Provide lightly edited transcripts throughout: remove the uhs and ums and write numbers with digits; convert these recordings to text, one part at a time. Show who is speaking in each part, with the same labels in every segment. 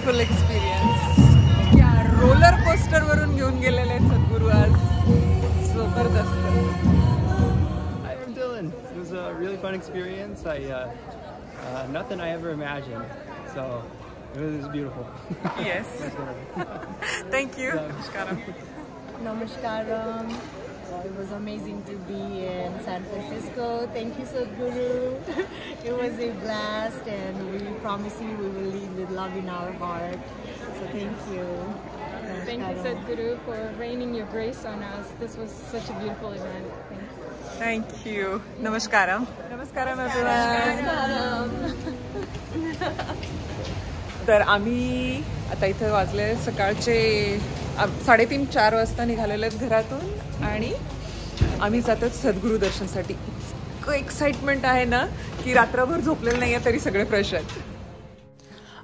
Speaker 1: Wonderful experience. या roller coaster वरून घेऊन गेलेले आहेत सद्गुरू आज. जबरदस्त.
Speaker 2: Hi, I'm Dylan. It was a really fun experience. Nothing I ever imagined. So it was beautiful.
Speaker 1: Yes. Thank you. Namaskaram.
Speaker 3: Namaskaram. It was amazing to be in San Francisco. Thank you, Sadhguru. It was a blast, and we promise you we will lead with love in our heart. So thank you.
Speaker 4: Thank you, Sadhguru, for raining your grace on us. This was such a beautiful event. Thank you.
Speaker 1: Thank you. Namaskaram. Namaskaram everyone. तर आम्ही आता इथं वाजले सकाळचे 3:30-4 वाजता निघालेले आहेत घरातून आणि आम्ही जातो सद्गुरू दर्शनसाठी. इतकं एक्साइटमेंट आहे ना की रात्रभर झोपलेलं नाही आहे तरी सगळे फ्रेश आहेत.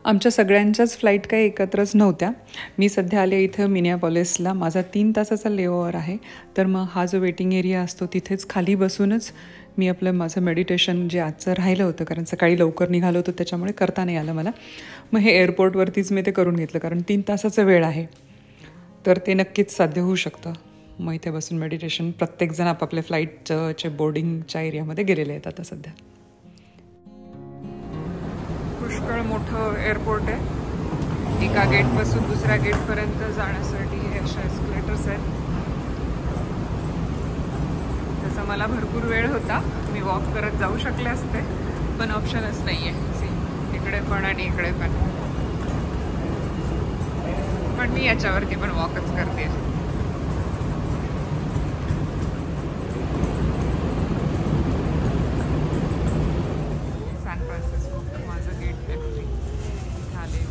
Speaker 1: आमच्या सगळ्यांच्याच फ्लाईट काही एकत्रच नव्हत्या. मी सध्या आले इथं मिनियापॉलिसला. माझा 3 तासाचा लेओव्हर आहे. तर मग हा जो वेटिंग एरिया असतो तिथेच खाली बसूनच मी माझं मेडिटेशन जे आजचं राहिलं होतं, कारण सकाळी लवकर निघालो होतो त्याच्यामुळे करता नाही आलं मला. मग हे एअरपोर्टवरतीच मी ते करून घेतलं, कारण 3 तासाचा वेळ आहे तर ते नक्कीच साध्य होऊ शकतं. मग इथे बसून मेडिटेशन. प्रत्येकजण आपापल्या फ्लाईटचे बोर्डिंगच्या एरियामध्ये गेलेले आहेत आता सध्या. पुष्कळ मोठं एअरपोर्ट आहे. एका गेटपासून दुसऱ्या गेटपर्यंत जाण्यासाठी हे अशा एस्केलेटर्स आहेत. तसं मला भरपूर वेळ होता, मी वॉक करत जाऊ शकले असते, पण ऑप्शनच नाही आहे. इकडे पण आणि इकडे पण मी याच्यावरती पण वॉकच करते. सॅन फ्रान्सिस्को माझं गेट एंट्री झाले.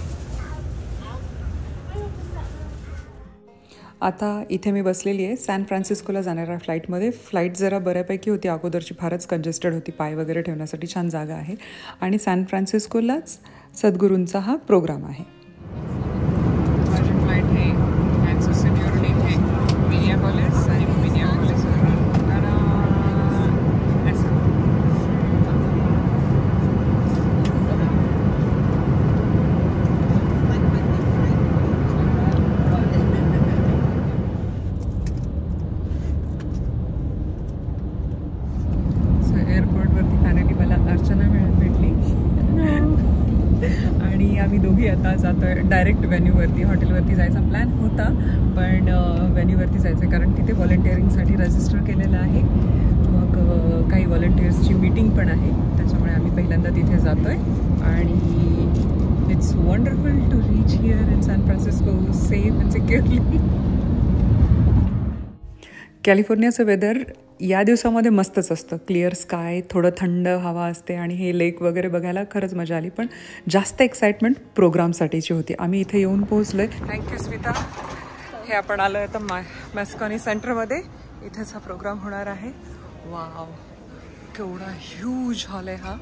Speaker 1: आता इथे मी बसलेली आहे सॅन फ्रान्सिस्कोला जाणाऱ्या फ्लाईटमध्ये. फ्लाईट जरा बऱ्यापैकी होती, अगोदरची फारच कंजेस्टेड होती. पाय वगैरे ठेवण्यासाठी छान जागा आहे आणि सॅन फ्रान्सिस्कोलाच सद्गुरूंचा हा प्रोग्राम आहे. माझी फ्लाईट हे कॅन्सस सिटीवरून इथे मिनियापॉलिस आणि मिनियापॉलिसवरून आता जातो आहे डायरेक्ट व्हेन्यूवरती. हॉटेलवरती जायचा प्लॅन होता, पण व्हेन्यूवरती जायचं आहे कारण तिथे व्हॉलंटिअरिंगसाठी रजिस्टर केलेलं आहे. मग काही व्हॉलंटिअर्सची मीटिंग पण आहे, त्याच्यामुळे आम्ही पहिल्यांदा तिथे जातो आहे. आणि it's wonderful to reach here in San Francisco safe and securely. कॅलिफोर्नियाचं वेदर या दिवसामध्ये मस्तच असतं. क्लिअर स्काय, थोडं थंड हवा असते आणि हे लेक वगैरे बघायला खरंच मजा आली. पण जास्त एक्साइटमेंट प्रोग्रामसाठीची होती. आम्ही इथे येऊन पोहोचलो आहे. थँक्यू स्मिता. हे आपण आलो आहे तर मॅस्कॉनी सेंटरमध्ये. इथेच हा प्रोग्राम होणार आहे. वाव, केवढा ह्यूज हॉल आहे हा.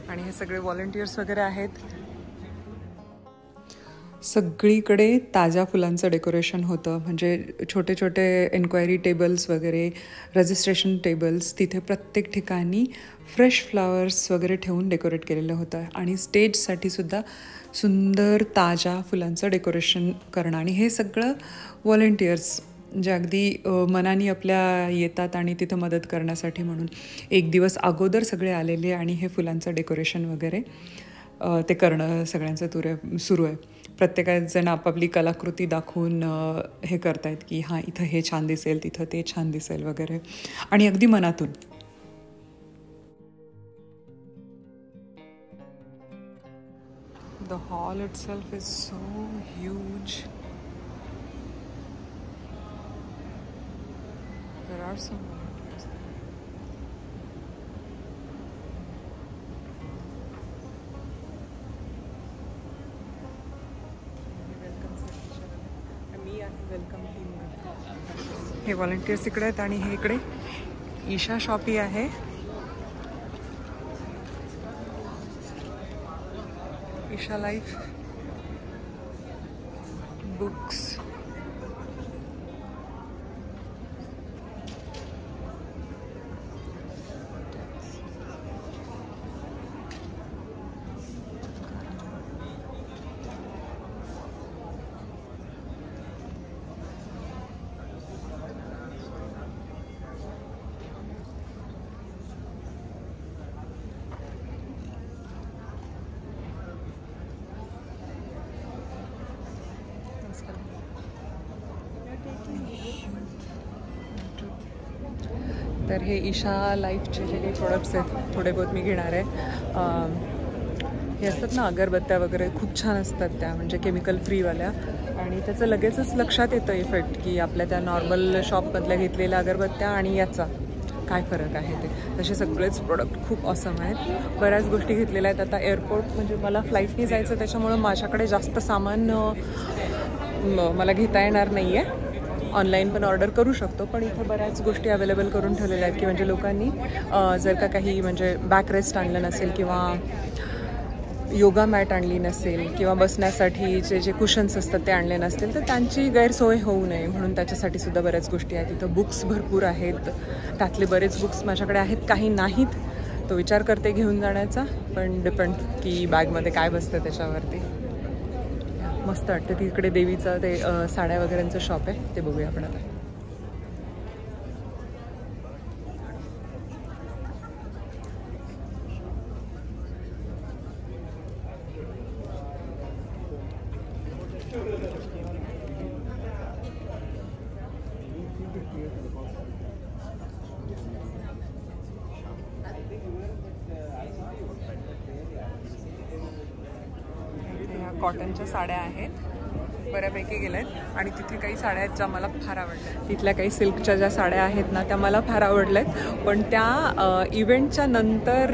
Speaker 1: आणि हे सगळे व्हॉलंटियर्स वगैरे आहेत. सगळीकडे ताज्या फुलांचं डेकोरेशन होतं. म्हणजे छोटे छोटे एन्क्वायरी टेबल्स वगैरे, रजिस्ट्रेशन टेबल्स, तिथे प्रत्येक ठिकाणी फ्रेश फ्लावर्स वगैरे ठेवून डेकोरेट केलेलं होतं. आणि स्टेजसाठी सुद्धा सुंदर ताज्या फुलांचं डेकोरेशन करणं. आणि हे सगळं व्हॉलंटियर्स जे अगदी मनाने आपल्या येतात आणि तिथं मदत करण्यासाठी म्हणून 1 दिवस अगोदर सगळे आलेले आणि हे फुलांचं डेकोरेशन वगैरे ते करणं सगळ्यांचं सुरू आहे. प्रत्येकजण आपापली कलाकृती दाखवून हे करतायत की हां इथं हे छान दिसेल, तिथं ते छान दिसेल वगैरे, आणि अगदी मनातून. The hall itself is so huge. There are some हे व्हॉलंटियर्स इकडे आहेत आणि हे इकडे ईशा शॉपी आहे. Isha life books. तर हे ईशा लाईफचे जे काही प्रोडक्ट्स आहेत थोडे बहुत मी घेणार आहे. हे असतात ना अगरबत्त्या वगैरे, खूप छान असतात त्या, म्हणजे केमिकल फ्रीवाल्या. आणि त्याचं लगेचच लक्षात येतं इफेक्ट की आपल्या त्या नॉर्मल शॉपमधल्या घेतलेल्या अगरबत्त्या आणि याचा काय फरक आहे ते. तसे सगळेच प्रोडक्ट खूप ऑसम आहेत. बऱ्याच गोष्टी घेतलेल्या आहेत. आता एअरपोर्ट म्हणजे मला फ्लाईटने जायचं, त्याच्यामुळं माझ्याकडे जास्त सामान मला घेता येणार नाही आहे. ऑनलाईन पण ऑर्डर करू शकतो, पण इथे बऱ्याच गोष्टी अवेलेबल करून ठेवलेल्या आहेत की म्हणजे लोकांनी जर का काही म्हणजे बॅकरेस्ट आणलं नसेल किंवा योगा मॅट आणली नसेल किंवा बसण्यासाठीचे जे कुशन्स असतात ते आणले नसतील तर त्यांची गैरसोय होऊ नये म्हणून त्याच्यासाठी सुद्धा बऱ्याच गोष्टी आहेत. इथं बुक्स भरपूर आहेत. त्यातले बरेच बुक्स माझ्याकडे आहेत, काही नाहीत. तो विचार करते घेऊन जाण्याचा, पण डिपेंड की बॅगमध्ये काय बसतं त्याच्यावरती. मस्त वाटतं. तिकडे देवीचं ते साड्या वगैरेंचं शॉप आहे, ते बघूया आपण आता. कॉटनच्या साड्या आहेत, बऱ्यापैकी गेल्या आहेत. आणि तिथे काही साड्या आहेत ज्या मला फार आवडल्या. तिथल्या काही सिल्कच्या ज्या साड्या आहेत ना त्या मला फार आवडल्या आहेत, पण त्या इव्हेंटच्या नंतर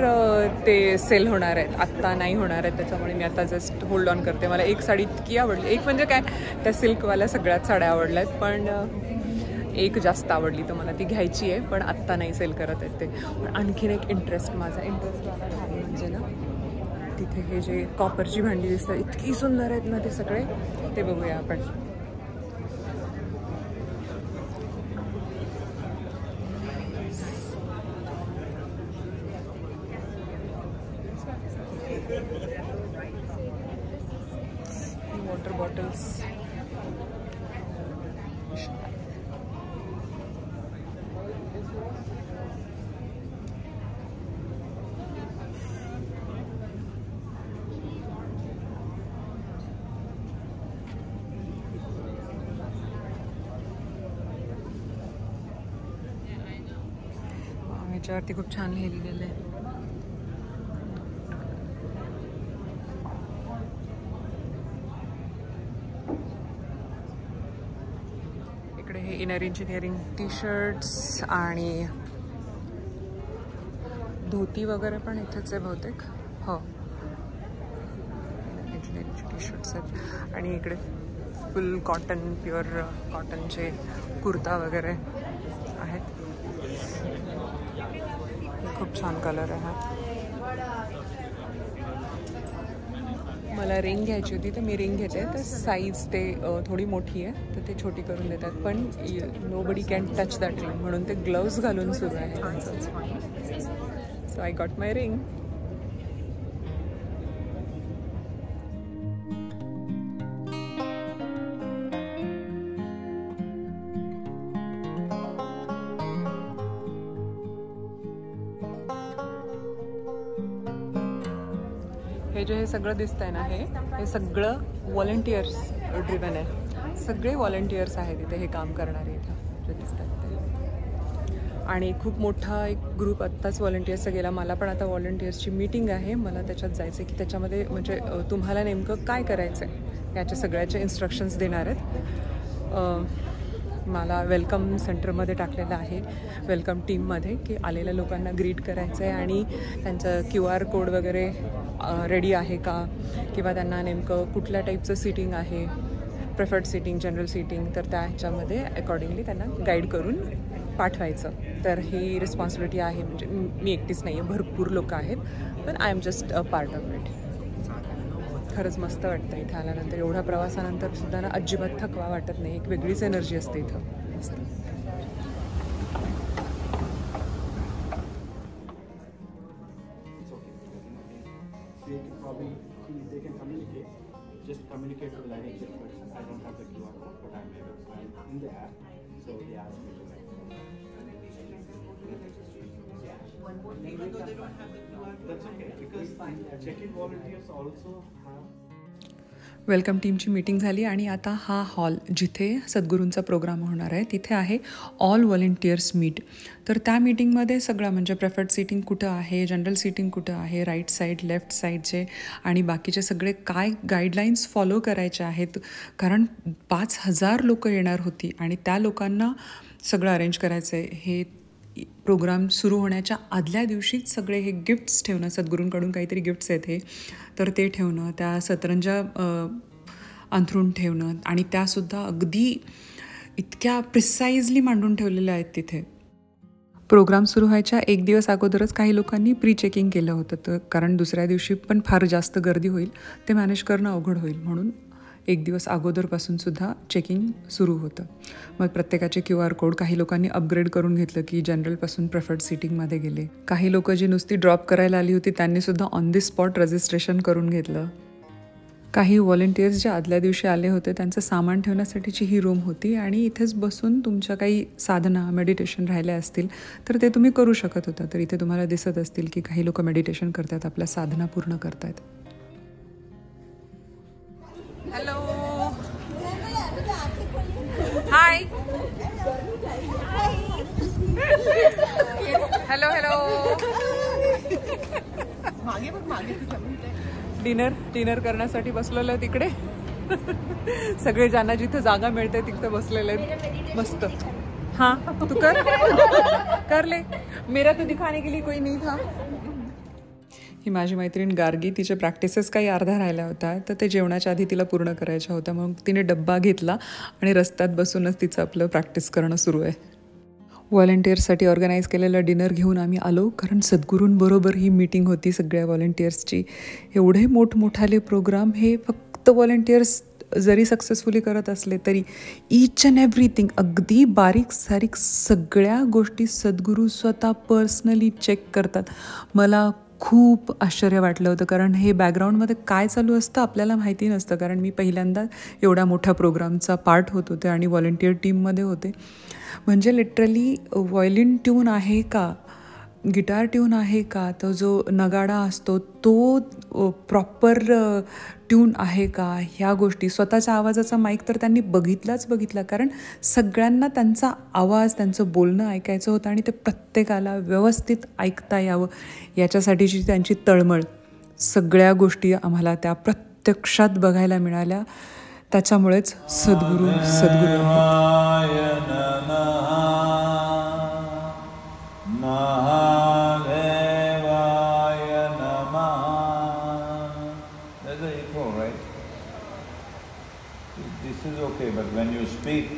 Speaker 1: ते सेल होणार आहेत, आत्ता नाही होणार आहेत. त्याच्यामुळे मी आता जस्ट होल्ड ऑन करते. मला एक साडी इतकी आवडली, एक म्हणजे काय त्या सिल्कवाल्या सगळ्याच साड्या आवडल्या आहेत, पण एक जास्त आवडली तर मला ती घ्यायची आहे, पण आत्ता नाही सेल करत आहेत ते. पण आणखीन एक माझा इंटरेस्ट झाला म्हणजे ना तिथे हे जे कॉपरची भांडी दिसतात इतकी सुंदर आहेत ना ते सगळे, ते बघूया आपण. वॉटर बॉटल्स, ह्याच्यावरती खूप छान लिहिलेलं आहे. इकडे हे इनर इंजिनिअरिंग टी शर्ट्स आणि धोती वगैरे पण इथेच आहे बहुतेक. हो, इनर इंजिनिअरिंगचे टी शर्ट्स आहेत. आणि इकडे फुल कॉटन, प्युअर कॉटनचे कुर्ता वगैरे आहेत. खूप छान कलर आहे हा. मला रिंग घ्यायची होती तर मी रिंग घेते, तर साईज ते थोडी मोठी आहे तर ते छोटी करून देतात, पण nobody can touch that ring म्हणून ते ग्लव्स घालून सुरू आहे त्यांचं. सो आय गॉट माय रिंग. हे सगळं दिसतंय ना, हे सगळं व्हॉलंटियर्स ड्रिव्हन आहे. सगळे व्हॉलंटियर्स आहेत इथे हे काम करणारे इथं जे दिसतात ते. आणि खूप मोठा एक ग्रुप आत्ताच व्हॉलंटियर्सचा गेला. मला पण आता व्हॉलंटियर्सची मीटिंग आहे, मला त्याच्यात जायचं आहे की त्याच्यामध्ये म्हणजे तुम्हाला नेमकं काय करायचं आहे याच्या सगळ्याचे इन्स्ट्रक्शन्स देणार आहेत. मला वेलकम सेंटरमध्ये टाकलेलं आहे, वेलकम टीममध्ये, की आलेल्या लोकांना ग्रीट करायचं आहे आणि त्यांचं QR कोड वगैरे रेडी आहे का, किंवा त्यांना नेमकं कुठल्या टाईपचं सीटिंग आहे, प्रेफर्ड सीटिंग, जनरल सीटिंग, तर त्या ह्याच्यामध्ये अकॉर्डिंगली त्यांना गाईड करून पाठवायचं. तर ही रिस्पॉन्सिबिलिटी आहे. म्हणजे मी एकटीच नाही आहे, भरपूर लोक आहेत, पण I am just a part of it. खरंच मस्त वाटतं इथं आल्यानंतर. एवढ्या प्रवासानंतर सुद्धा ना अजिबात थकवा वाटत नाही. एक वेगळीच एनर्जी असते इथं. मस्त.
Speaker 5: Just communicate to the line executives. I don't have the QR code, but I'm able to find in the app. So they asked me to write. Even though they don't have the QR code, that's okay because check-in volunteers also have.
Speaker 1: Welcome टीमची meeting झाली आणि आता हा hall जिथे सद्गुरूंचा programme होणार आहे तिथे आहे ऑल व्हॉलेंटियर्स मीट. तर त्या मीटिंगमध्ये सगळं म्हणजे प्रेफर्ड सीटिंग कुठं आहे, जनरल सीटिंग कुठं आहे, राईट साईड लेफ्ट साईडचे आणि बाकीचे सगळे काय गाईडलाईन्स फॉलो करायचे आहेत, कारण 5,000 लोकं येणार होती आणि त्या लोकांना सगळं अरेंज करायचं आहे. हे प्रोग्राम सुरू होण्याच्या आदल्या दिवशीच सगळे हे गिफ्ट्स ठेवणं, सद्गुरूंकडून काहीतरी गिफ्ट्स आहेत हे, तर ते ठेवणं, त्या सतरंजा अंथरून ठेवणं आणि त्यासुद्धा अगदी इतक्या प्रिसाइजली मांडून ठेवलेल्या आहेत तिथे. प्रोग्राम सुरू व्हायच्या एक दिवस अगोदरच काही लोकांनी प्री चेकिंग केलं होतं, तर कारण दुसऱ्या दिवशी पण फार जास्त गर्दी होईल, ते मॅनेज करणं अवघड होईल म्हणून एक दिवस अगोदरपासूनसुद्धा चेकिंग सुरू होतं. मग प्रत्येकाचे QR कोड काही लोकांनी अपग्रेड करून घेतलं की जनरलपासून प्रेफर्ड सीटिंगमध्ये गेले. काही लोकं जी नुसती ड्रॉप करायला आली होती त्यांनीसुद्धा ऑन दी स्पॉट रजिस्ट्रेशन करून घेतलं. काही व्हॉलेंटियर्स जे आदल्या दिवशी आले होते त्यांचं सामान ठेवण्यासाठीची ही रूम होती आणि इथेच बसून तुमच्या काही साधना मेडिटेशन राहिल्या असतील तर ते तुम्ही करू शकत होता. तर इथे तुम्हाला दिसत असतील की काही लोक मेडिटेशन करतात, आपल्या साधना पूर्ण करतात. हॅलो, हाय, हॅलो हॅलो. डिनर करण्यासाठी बसलेलो आहे तिकडे. सगळे ज्यांना जिथे जागा मिळते तिथे बसलेले आहेत मस्त. हाँ तू कर ले, मेरा तो दिखाने के लिए कोई नहीं था. ही माझी मैत्रीण गार्गी, तिचे प्रॅक्टिसेस काही अर्धा राहिल्या होत्या तर ते जेवणाच्या आधी तिला पूर्ण करायच्या होत्या, मग तिने डब्बा घेतला आणि रस्त्यात बसूनच तिचं आपलं प्रॅक्टिस करणं सुरू आहे. व्हॉलेंटियर्ससाठी ऑर्गनाईज केलेलं डिनर घेऊन आम्ही आलो, कारण सद्गुरूंबरोबर ही मीटिंग होती सगळ्या व्हॉलेंटियर्सची. एवढे मोठमोठाले प्रोग्राम हे फक्त व्हॉलेंटियर्स जरी सक्सेसफुली करत असले तरी ईच अँड एव्हरीथिंग, अगदी बारीक सारीक सगळ्या गोष्टी सद्गुरू स्वतः पर्सनली चेक करतात. मला खूप आश्चर्य वाटलं होतं, कारण हे बॅकग्राऊंडमध्ये काय चालू असतं आपल्याला माहिती नसतं, कारण मी पहिल्यांदा एवढ्या मोठ्या प्रोग्रामचा पार्ट होत होते आणि व्हॉलेंटियर टीममध्ये होते. म्हणजे लिटरली व्हायोलिन ट्यून आहे का, गिटार ट्यून आहे का, तो जो नगाडा असतो तो प्रॉपर ट्यून आहे का, ह्या गोष्टी, स्वतःच्या आवाजाचा माईक तर त्यांनी बघितला, कारण सगळ्यांना त्यांचा आवाज, त्यांचं बोलणं ऐकायचं होतं आणि ते प्रत्येकाला व्यवस्थित ऐकता यावं याच्यासाठीची त्यांची तळमळ, सगळ्या गोष्टी आम्हाला त्या प्रत्यक्षात बघायला मिळाल्या. त्याच्यामुळेच सद्गुरू
Speaker 6: This is okay, but when you speak,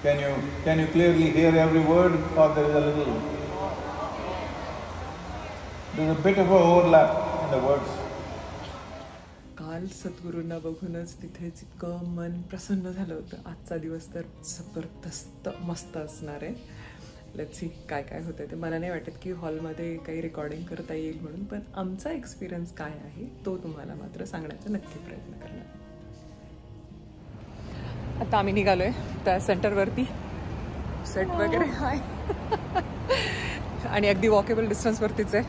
Speaker 6: can you clearly hear every word, or there is a bit of a overlap in the words?
Speaker 1: काल सद्गुरूंना बघूनच तिथेच इतकं मन प्रसन्न झालं होतं. आजचा दिवस तर जबरदस्त मस्त असणार आहे. लेट्स सी काय काय होतं ते. मला नाही वाटत की हॉलमध्ये काही रेकॉर्डिंग करता येईल म्हणून, पण आमचा एक्सपिरियन्स काय आहे तो तुम्हाला मात्र सांगण्याचा नक्की प्रयत्न करणार. आता आम्ही निघालो आहे त्या सेंटरवरती, सेट वगैरे आहे आणि अगदी वॉकेबल डिस्टन्सवरतीच आहे.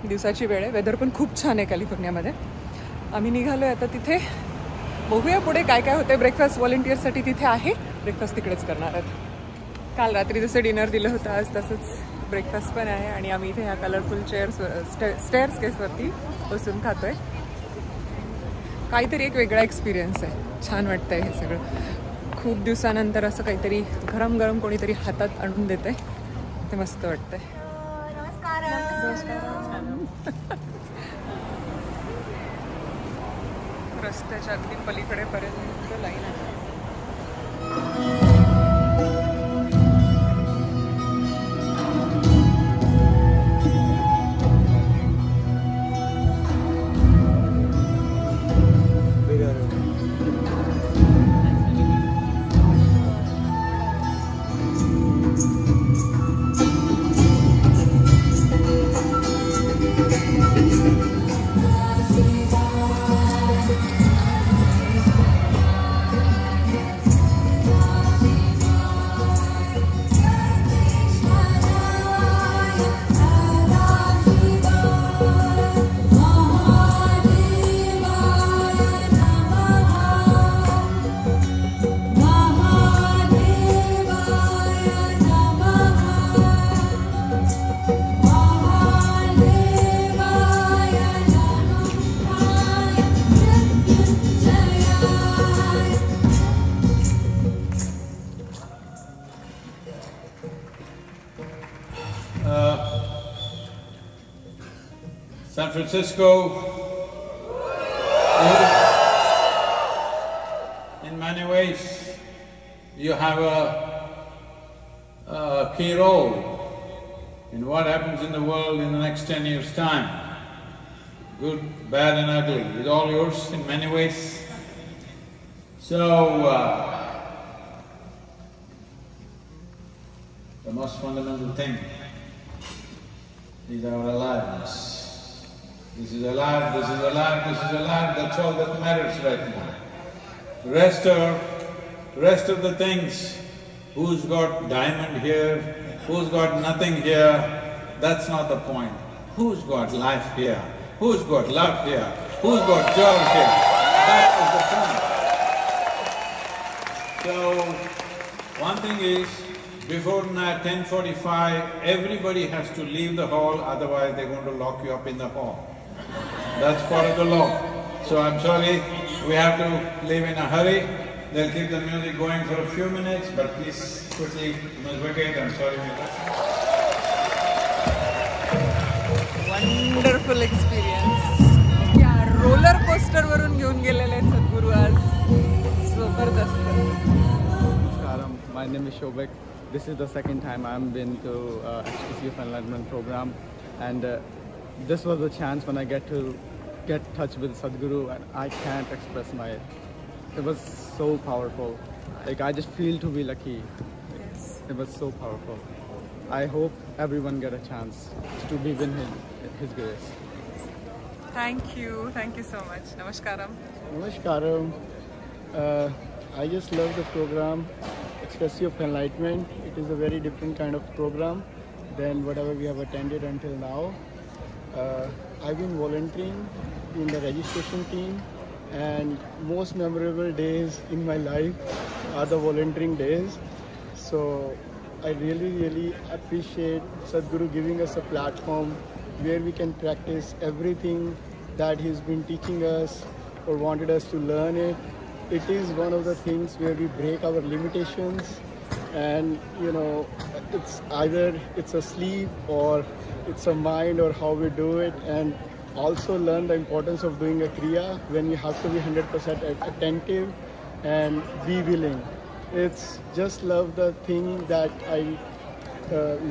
Speaker 1: दिवसाची वेळ आहे, वेदर पण खूप छान आहे कॅलिफोर्नियामध्ये. आम्ही निघालो आहे आता तिथे. बघूया पुढे काय काय होतं. ब्रेकफास्ट व्हॉलेंटियरसाठी तिथे आहे, ब्रेकफास्ट तिकडेच करणार आहेत. काल रात्री जसं डिनर दिलं होतं आज तसंच ब्रेकफास्ट पण आहे आणि आम्ही इथे ह्या कलरफुल स्टेअर्स केसवरती बसून खातो आहे. काहीतरी एक वेगळा एक्सपिरियन्स आहे, छान वाटतं आहे हे सगळं. खूप दिवसानंतर असं काहीतरी गरम गरम कोणीतरी हातात आणून देते, ते मस्त वाटतंय. रस्त्याच्या अगदी पलीकडे पर्यंत लाईन आहे.
Speaker 6: San Francisco is, in many ways, you have a key role in what happens in the world in the next 10 years' time. Good, bad and ugly, it's all yours in many ways. So, the most fundamental thing is our aliveness. This is alive, this is alive, this is alive, that's all that matters right now. Rest of the things, who's got diamond here, who's got nothing here, that's not the point. Who's got life here? Who's got love here? Who's got joy here? That is the point. So, one thing is, before 10:45, everybody has to leave the hall, otherwise they're going to lock you up in the hall. That's part of the law. So I'm sorry, we have to leave in a hurry. They'll keep the music going for a few minutes, but please quickly, Ms. Wicket, I'm sorry,
Speaker 1: wonderful experience. या roller coaster वरून घेऊन गेलेले आहेत सद्गुरू आज. जबरदस्त.
Speaker 2: Namaskaram. My name is Shobek. This is the second time I've been to HPC of Enlightenment program, and this was a chance when I get to get in touch with Sadhguru, and I can't express my. It was so powerful. Like, I just feel to be lucky.
Speaker 1: Yes.
Speaker 2: It was so powerful. I hope everyone get a chance to be in his grace.
Speaker 1: Thank you so much. Namaskaram.
Speaker 7: Namaskaram. I just love the program, Expressive of Enlightenment. It is a very different kind of program than whatever we have attended until now. I've been volunteering in the registration team, and most memorable days in my life are the volunteering days. So I really appreciate Sadhguru giving us a platform where we can practice everything that he's been teaching us or wanted us to learn it. It is one of the things where we break our limitations, and it's either it's a sleep or it's a mind or how we do it, and also learn the importance of doing a kriya when you have to be 100% attentive and be willing. It's just love. The thing that I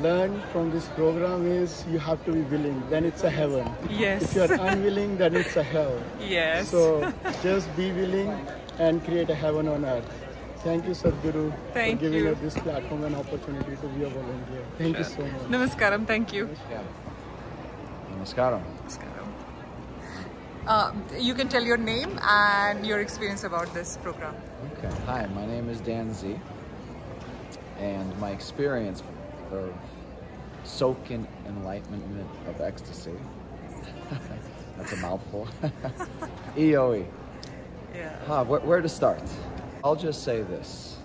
Speaker 7: learned from this program is you have to be willing, then it's a heaven.
Speaker 1: Yes.
Speaker 7: If you're unwilling, then it's a hell.
Speaker 1: Yes.
Speaker 7: So just be willing and create a heaven on earth. Thank you, Sadhguru,
Speaker 1: Thank
Speaker 7: for giving
Speaker 1: you.
Speaker 7: us this platform and opportunity to be a volunteer. Thank you so much.
Speaker 1: Namaskaram. Thank you.
Speaker 8: Namaskaram.
Speaker 1: You can tell your name and your experience about this program.
Speaker 8: Okay. Hi, my name is Dan Z. And my experience of soaking enlightenment of ecstasy. That's a mouthful. EOE.
Speaker 1: Yeah.
Speaker 8: Where to start? I'll just say this.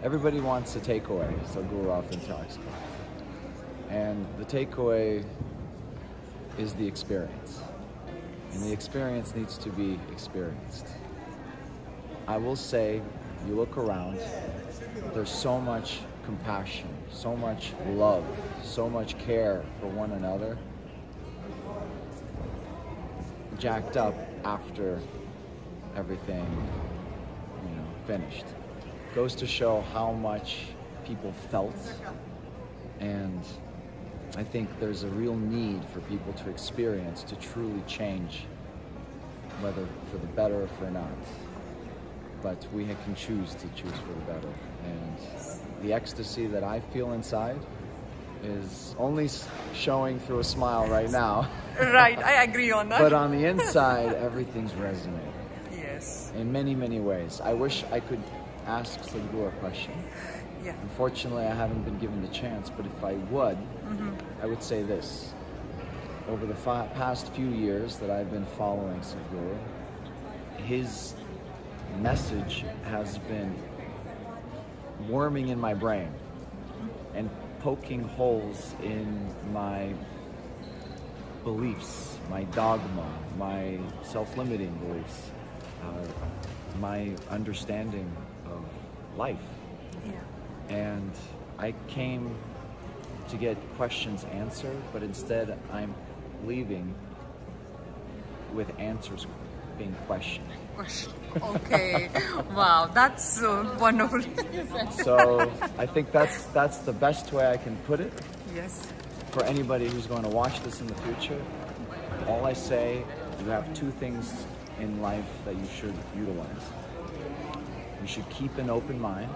Speaker 8: Everybody wants a takeaway, so Guru often talks about. And the takeaway is the experience. And the experience needs to be experienced. I will say, you look around, there's so much compassion, so much love, so much care for one another, jacked up after everything, finished. Goes to show how much people felt, and I think there's a real need for people to experience, to truly change, whether for the better or for not. But we can choose to choose for the better. And the ecstasy that I feel inside is only showing through a smile right now.
Speaker 1: Right, I agree on that.
Speaker 8: But on the inside, everything's resonating.
Speaker 1: Yes.
Speaker 8: In many, many ways. I wish I could ask Sadhguru a question.
Speaker 1: Yeah.
Speaker 8: Unfortunately, I haven't been given the chance, but if I would, I would say this. Over the past few years that I've been following Sadhguru, his message has been worming in my brain and poking holes in my beliefs, my dogma, my self-limiting beliefs, my understanding of life.
Speaker 1: Yeah.
Speaker 8: And I came to get questions answered, but instead I'm leaving with answers being questioned.
Speaker 1: Okay. Wow, that's wonderful.
Speaker 8: So I think that's the best way I can put it.
Speaker 1: Yes.
Speaker 8: For anybody who's going to watch this in the future, all I say, you have two things in life that you should utilize. You should keep an open mind,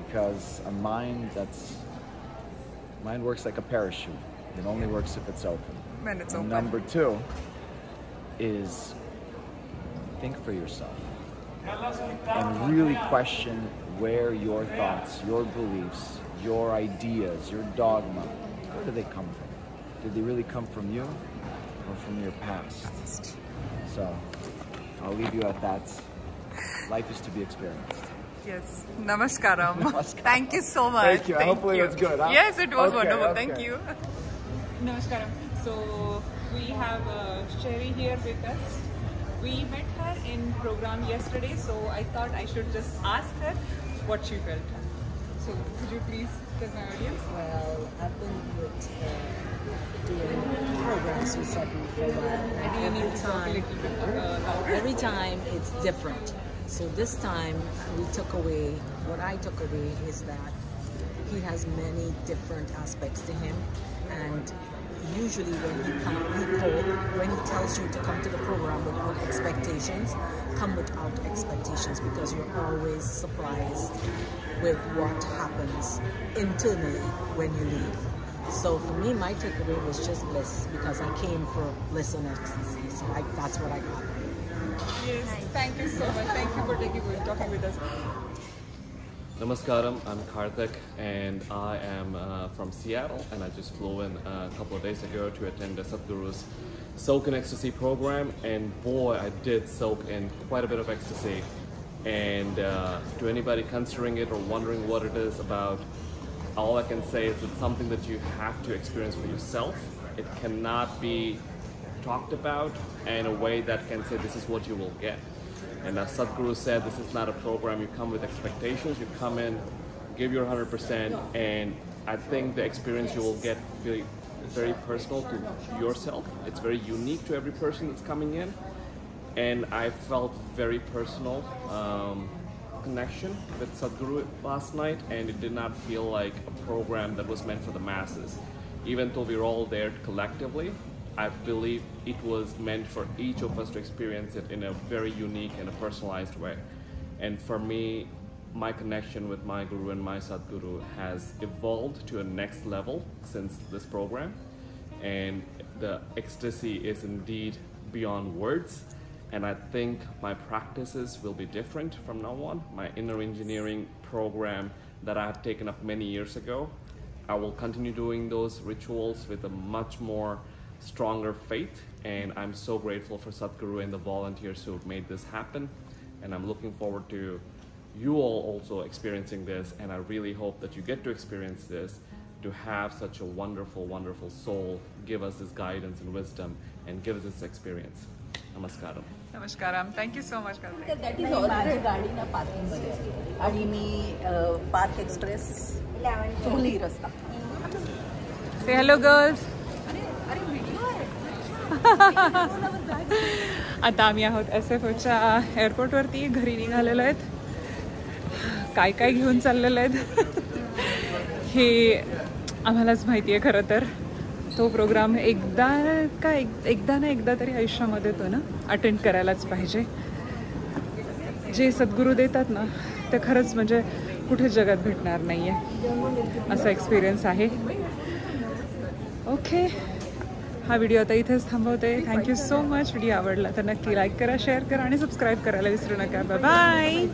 Speaker 8: because a mind works like a parachute. It only works if it's open.
Speaker 1: When it's
Speaker 8: And
Speaker 1: open.
Speaker 8: number two is think for yourself and really question where your thoughts, your beliefs, your ideas, your dogma, where do they come from? Did they really come from you or from your past? So I'll leave you at that. Life is to be experienced.
Speaker 1: Yes. Namaskaram.
Speaker 8: Namaskaram.
Speaker 1: Thank you so much.
Speaker 8: Thank you. Hopefully it's good, huh?
Speaker 1: Yes, it was
Speaker 8: Okay,
Speaker 1: wonderful.
Speaker 8: okay.
Speaker 1: Thank you. Namaskaram. So we have Sherry here with us. We met her in program yesterday, so I thought I should just ask her what she felt. So could you please tell my audience?
Speaker 9: Well, I've been doing programs with Sadhguru for a while.
Speaker 1: I do need to talk a little bit louder.
Speaker 9: Every time it's different. So this time what I took away is that he has many different aspects to him, and usually when he tells you to come to the program without expectations, come without expectations, because you're always surprised with what happens internally when you leave. So for me, my takeaway was just bliss, because I came for bliss and ecstasy. So that's what I got.
Speaker 1: Yes, thank you so much. Thank you for talking with us.
Speaker 10: Namaskaram, I'm Karthik, and I am from Seattle, and I just flew in a couple of days ago to attend Sadhguru's Soak in Ecstasy program, and boy, I did soak in quite a bit of ecstasy. And to anybody considering it or wondering what it is about, all I can say is it's something that you have to experience for yourself. It cannot be talked about in a way that can say this is what you will get. And as Sadhguru said, this is not a program you come with expectations. You come in, give your 100%, and I think the experience you will get very, very personal to yourself. It's very unique to every person that's coming in, and I felt very personal connection with Sadhguru last night, and it did not feel like a program that was meant for the masses. Even though we're all there collectively, I believe it was meant for each of us to experience it in a very unique and a personalized way. And for me, my connection with my Guru and my Sadhguru has evolved to a next level since this program. And the ecstasy is indeed beyond words. And I think my practices will be different from now on. My inner engineering program that I have taken up many years ago, I will continue doing those rituals with a much more stronger faith, and I'm so grateful for Sadhguru and the volunteers who have made this happen, and I'm looking forward to you all also experiencing this, and I really hope that you get to experience this, to have such a wonderful, wonderful soul give us this guidance and wisdom and give us this experience. Namaskaram.
Speaker 1: Namaskaram. Thank you so much, Karthik.
Speaker 11: That is all. माझी गाडी ना parking मध्ये असते आणि मी park express सोली रस्ता.
Speaker 1: Say hello, girls. आता आम्ही आहोत SFOच्या एअरपोर्टवरती, घरी निघालेलो आहेत. काय काय घेऊन चाललेलं आहेत हे आम्हालाच माहिती आहे. खरं तर तो प्रोग्राम एकदा ना एकदा तरी आयुष्यामध्ये तो ना अटेंड करायलाच पाहिजे. जे सद्गुरू देतात ना ते खरंच म्हणजे कुठे जगात भेटणार नाही आहे, असा एक्सपिरियन्स आहे. ओके, हा व्हिडिओ आता इथेच थांबवते. Thank you so much. व्हिडिओ आवडला तर नक्की लाईक करा, शेअर करा आणि सबस्क्राईब करायला विसरू नका. Bye bye.